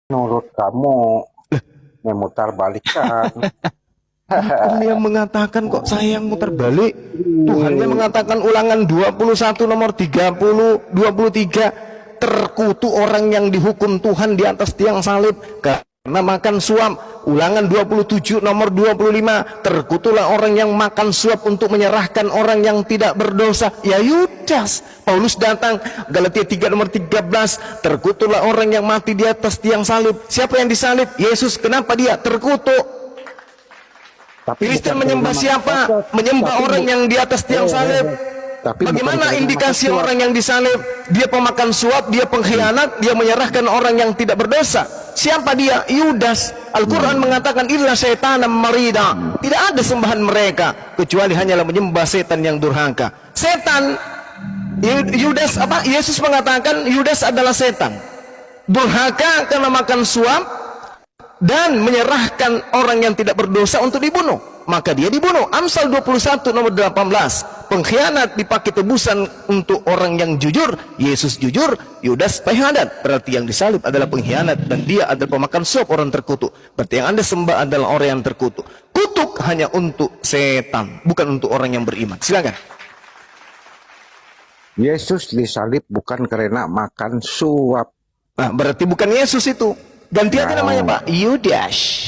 menurut kamu memutar balikan. Bukan yang mengatakan kok saya yang muter balik. Tuhan yang mengatakan Ulangan 21 nomor 23, terkutuk orang yang dihukum Tuhan di atas tiang salib karena makan suap. Ulangan 27 nomor 25, terkutuklah orang yang makan suap untuk menyerahkan orang yang tidak berdosa, ya Yudas. Paulus datang, Galatia 3 nomor 13, terkutuklah orang yang mati di atas tiang salib. Siapa yang disalib? Yesus. Kenapa dia terkutuk? Kristen menyembah siapa? Menyembah orang yang di atas tiang salib. Bagaimana indikasi orang yang disalib? Dia pemakan suap, dia pengkhianat, dia menyerahkan orang yang tidak berdosa. Siapa dia? Yudas. Al-Quran mengatakan illa syaitanam marida. Tidak ada sembahan mereka kecuali hanyalah menyembah setan yang durhaka. Setan, Yudas apa? Yesus mengatakan Yudas adalah setan. Durhaka karena makan suap dan menyerahkan orang yang tidak berdosa untuk dibunuh, maka dia dibunuh. Amsal 21 nomor 18, pengkhianat dipakai tebusan untuk orang yang jujur. Yesus jujur, Yudas pengkhianat. Berarti yang disalib adalah pengkhianat dan dia adalah pemakan suap, orang terkutuk. Berarti yang Anda sembah adalah orang yang terkutuk. Kutuk hanya untuk setan, bukan untuk orang yang beriman. Silakan. Yesus disalib bukan karena makan suap. Nah, berarti bukan Yesus itu. Ganti aja namanya Pak, Yudas.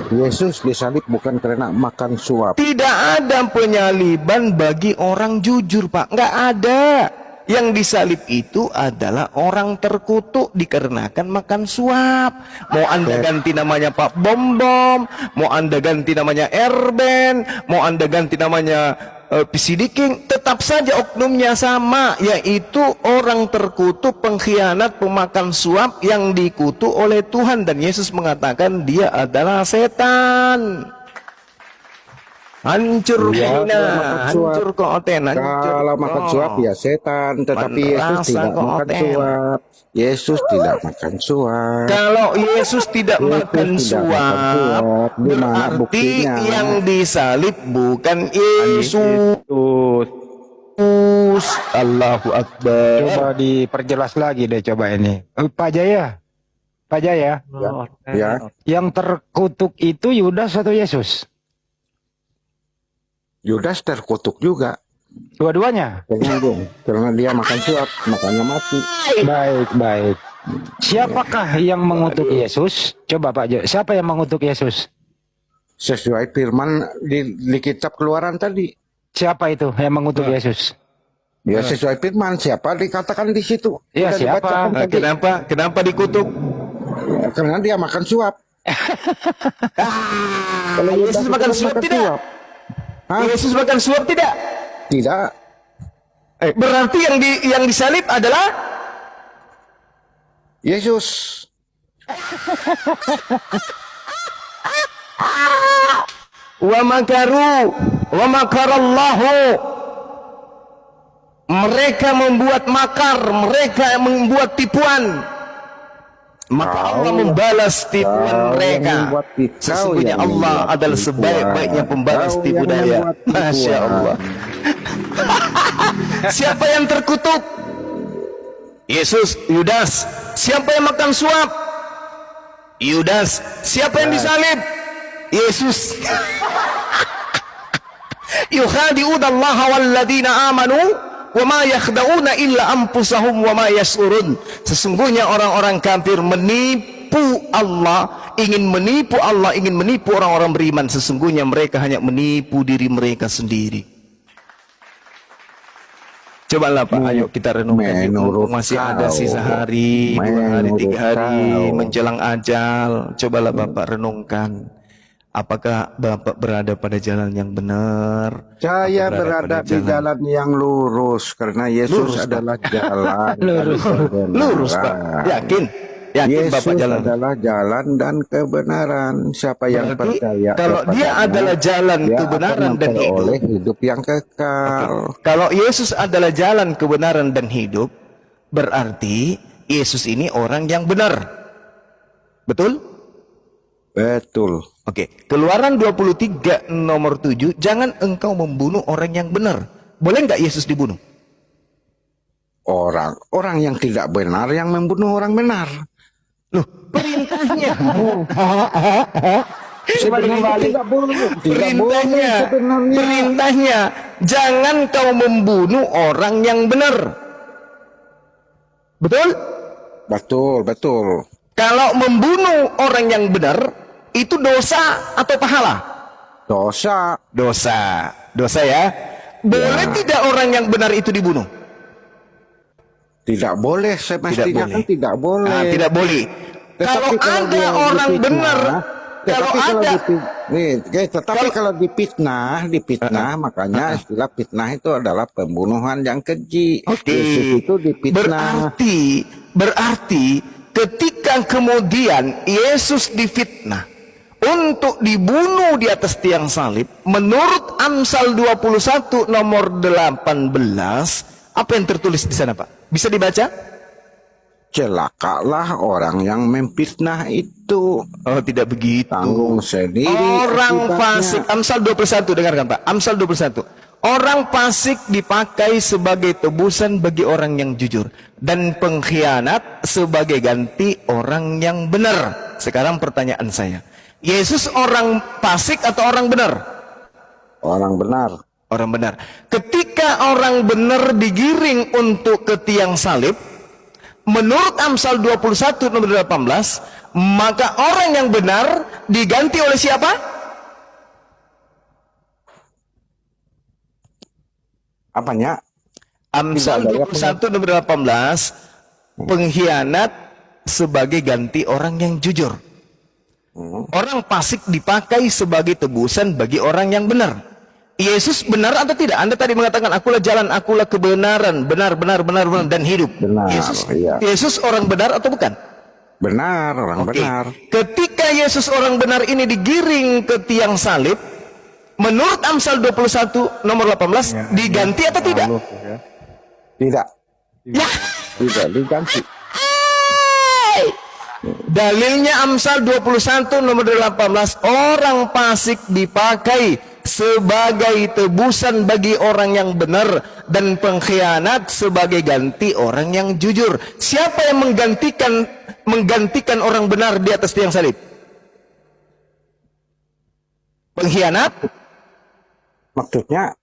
Yesus disalib bukan karena makan suap. Tidak ada penyaliban bagi orang jujur, Pak. Nggak ada. Yang disalib itu adalah orang terkutuk dikarenakan makan suap. Mau Anda ganti namanya Pak Bom-Bom, mau Anda ganti namanya Erben, mau Anda ganti namanya Pisidiking, tetap saja oknumnya sama, yaitu orang terkutuk, pengkhianat, pemakan suap yang dikutuk oleh Tuhan. Dan Yesus mengatakan dia adalah setan. Hancur hancur konten, kalau makan suap ya setan, tetapi Yesus tidak makan suap. Yesus tidak makan suap. Kalau Yesus tidak makan suap, berarti yang disalib bukan Yesus. Allahu Akbar. Coba diperjelas lagi deh, coba ini. Pak Jaya, Pak Jaya, Ya. yang terkutuk itu Yudas atau Yesus? Yudas terkutuk juga. Dua-duanya. Karena dia makan suap, makanya mati. Baik, baik. Siapakah yang mengutuk Yesus? Coba Pak Jaya, siapa yang mengutuk Yesus? Sesuai firman di kitab Keluaran tadi. Siapa itu yang mengutuk Yesus? Ya sesuai firman, siapa dikatakan di situ. Ya, Sudah siapa? dibacakan tadi. Kenapa dikutuk? Ya, karena dia makan suap. Kalau Yesus makan suap tidak? Yesus makan suap tidak? Tidak. Berarti yang disalib adalah Yesus. wa makaru wa makarallahu. Mereka membuat makar, mereka membuat tipuan, maka Allah membalas tipuan mereka. Sesungguhnya Allah adalah sebaik-baiknya pembalas tipu daya. Masya Allah. Siapa yang terkutuk? Yesus. Yudas. Siapa yang makan suap? Yudas. Siapa yang disalib? Yesus. Yukhadi'una Allah walladzina amanu wa ma yakhda'una illa anfusahum wa ma yash'urun. Sesungguhnya orang-orang kafir menipu Allah, ingin menipu Allah, ingin menipu orang-orang beriman. Sesungguhnya mereka hanya menipu diri mereka sendiri. Cobalah Pak, ayo kita renungkan. Masih ada sisa hari, 2 hari, 3 hari menjelang ajal. Cobalah Bapak renungkan. Apakah Bapak berada pada jalan yang benar? Saya berada di jalan yang lurus karena Yesus adalah jalan. Lurus Pak. Yakin Yesus Bapak jalan adalah jalan dan kebenaran. Siapa yang percaya kalau dia adalah jalan kebenaran dan oleh hidup yang kekal. Kalau Yesus adalah jalan kebenaran dan hidup, berarti Yesus ini orang yang benar. Betul? Betul. Oke, Keluaran 23 nomor 7, jangan engkau membunuh orang yang benar. Boleh nggak Yesus dibunuh? Orang yang tidak benar yang membunuh orang benar. Loh, Sebenarnya tidak boleh. Tidak boleh sebenarnya. Perintahnya, jangan kau membunuh orang yang benar. Betul? Betul, betul. Kalau membunuh orang yang benar, itu dosa atau pahala? Dosa. Dosa. Dosa ya. Boleh tidak orang yang benar itu dibunuh? Tidak boleh, semestinya kan tidak boleh. Nah, tidak boleh. Kalau ada dia orang difitnah, benar, kalau ada kalau dipitnah, makanya istilah fitnah itu adalah pembunuhan yang keji. Yesus itu dipitnah. Berarti ketika kemudian Yesus difitnah untuk dibunuh di atas tiang salib, menurut Amsal 21 nomor 18, apa yang tertulis di sana, Pak? Bisa dibaca? Celakalah orang yang memfitnah itu. Oh, tidak begitu. Tanggung sendiri Orang akibatnya. fasik, Amsal 21, dengarkan Pak, Amsal 21. Orang fasik dipakai sebagai tebusan bagi orang yang jujur, dan pengkhianat sebagai ganti orang yang benar. Sekarang pertanyaan saya, Yesus orang fasik atau orang benar? Orang benar. Orang benar. Ketika orang benar digiring untuk ke tiang salib, menurut Amsal 21 nomor 18, maka orang yang benar diganti oleh siapa? Apanya? Amsal 21 nomor 18, pengkhianat sebagai ganti orang yang jujur. Orang fasik dipakai sebagai tebusan bagi orang yang benar. Yesus benar atau tidak? Anda tadi mengatakan akulah jalan, akulah kebenaran, benar dan hidup. Benar, iya. Yesus orang benar atau bukan? Benar, orang Oke. benar. Ketika Yesus orang benar ini digiring ke tiang salib, menurut Amsal 21 nomor 18 diganti atau tidak? Tidak. Ya. Tidak diganti. Dalilnya Amsal 21 nomor 18, orang fasik dipakai sebagai tebusan bagi orang yang benar, dan pengkhianat sebagai ganti orang yang jujur. Siapa yang menggantikan orang benar di atas tiang salib? Pengkhianat? Maksudnya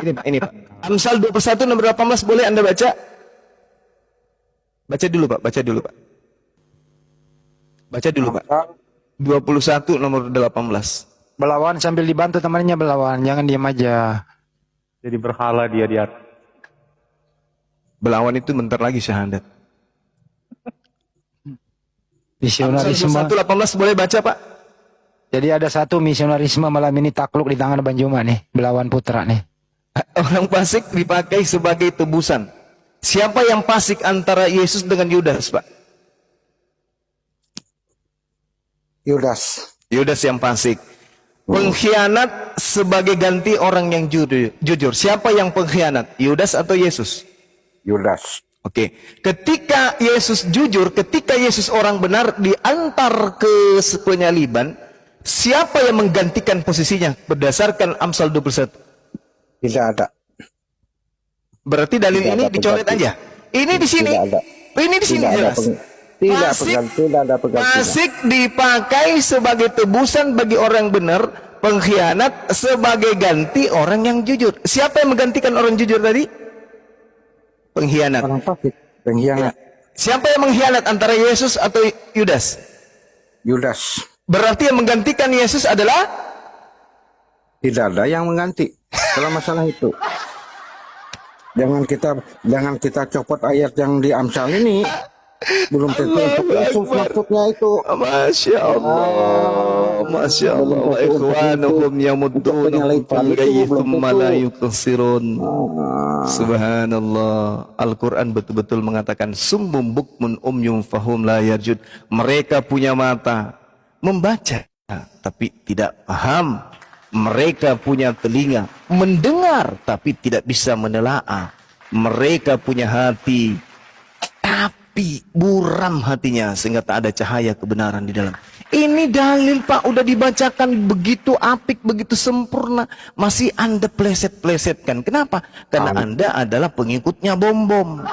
Ini Pak. Amsal 21 nomor 18, boleh Anda baca? Baca dulu Pak. Baca dulu Pak. 21 nomor 18. Belawan sambil dibantu temannya belawan, jangan diam aja. Jadi berhala dia di atas. Belawan itu bentar lagi syahadat. Misionarisme. 118 boleh baca Pak? Jadi ada satu misionarisme malam ini takluk di tangan Banjuma nih, belawan putra nih. Orang fasik dipakai sebagai tebusan. Siapa yang fasik antara Yesus dengan Yudas, Pak? Yudas yang fasik. Pengkhianat sebagai ganti orang yang jujur. Siapa yang pengkhianat? Yudas atau Yesus? Yudas. Oke. Ketika Yesus jujur, ketika Yesus orang benar diantar ke penyaliban, siapa yang menggantikan posisinya berdasarkan Amsal 21? Tidak ada. Berarti dalil ini dicoret aja. Ini di sini. Ini di sini jelas. Tidak ada penggantinya. Fasik dipakai sebagai tebusan bagi orang benar, pengkhianat sebagai ganti orang yang jujur. Siapa yang menggantikan orang jujur tadi? Pengkhianat. Orang fasik, pengkhianat. Siapa yang mengkhianat antara Yesus atau Yudas? Yudas. Berarti yang menggantikan Yesus adalah? Tidak ada yang mengganti. Kalau masalah itu. Jangan kita copot ayat yang di Amsal ini. Belum tentu untuk Yesus maksudnya itu. Masya Allah, Masya Allah. Wa ikhwanuhum yamuddunahum fil ghayyi thumma la yuqsirun. Subhanallah. Al-Quran betul-betul mengatakan summum bukmun umyum fahum la yarjud. Mereka punya mata membaca tapi tidak paham. Mereka punya telinga mendengar tapi tidak bisa menelaah. Mereka punya hati tapi buram hatinya sehingga tak ada cahaya kebenaran di dalam. Ini dalil Pak, udah dibacakan begitu apik, begitu sempurna, masih Anda pleset-plesetkan. Kenapa? Karena Anda adalah pengikutnya bom-bom.